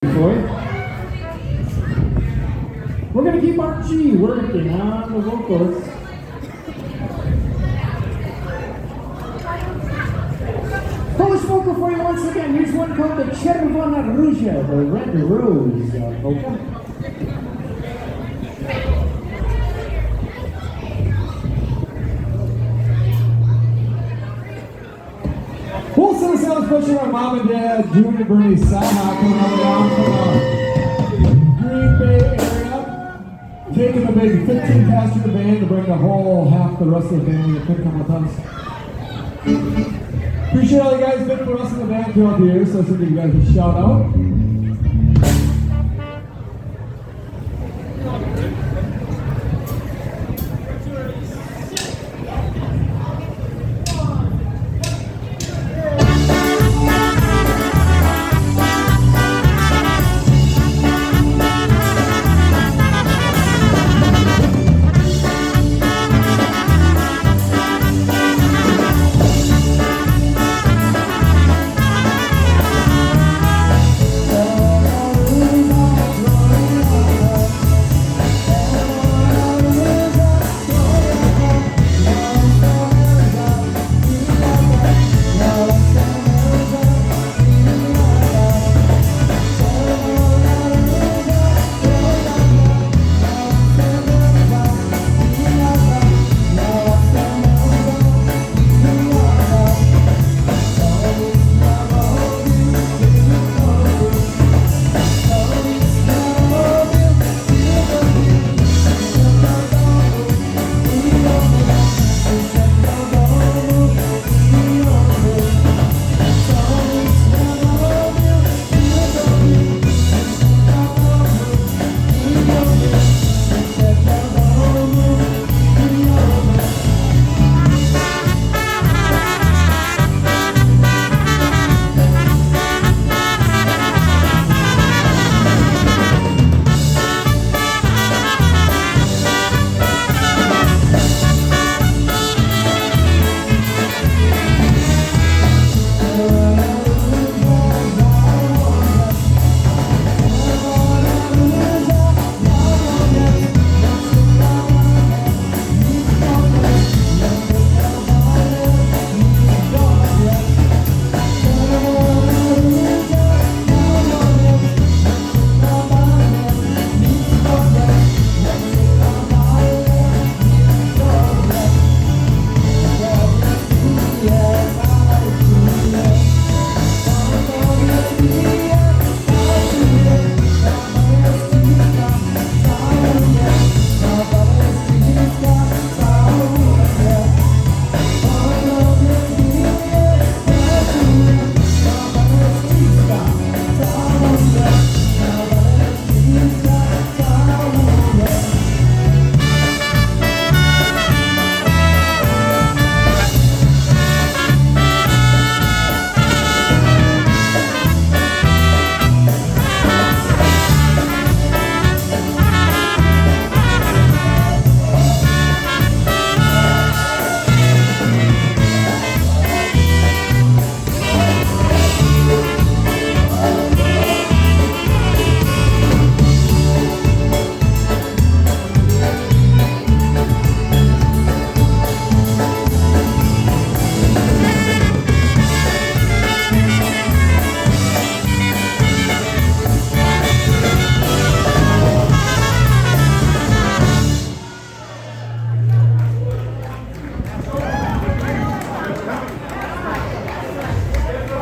We're going to keep Archie working on the vocals. Polish vocal for you once again. Here's one called the Czerwona Róża, the Red Rose Polka. We'll send us out especially my mom and dad, June and Bernie Saha, coming up down from the Green Bay area. Taking the big 15 passenger the band to bring the whole half the rest of the family that could come with us. Appreciate all you guys did for us in the band throughout the years, so I should give you guys a shout out.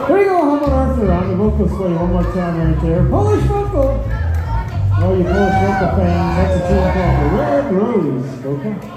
There you go, how about Arthur on the vocals for you one more time right there. Polish vocal! Oh, you Polish vocal fans, that's a tune called the Red Rose vocal.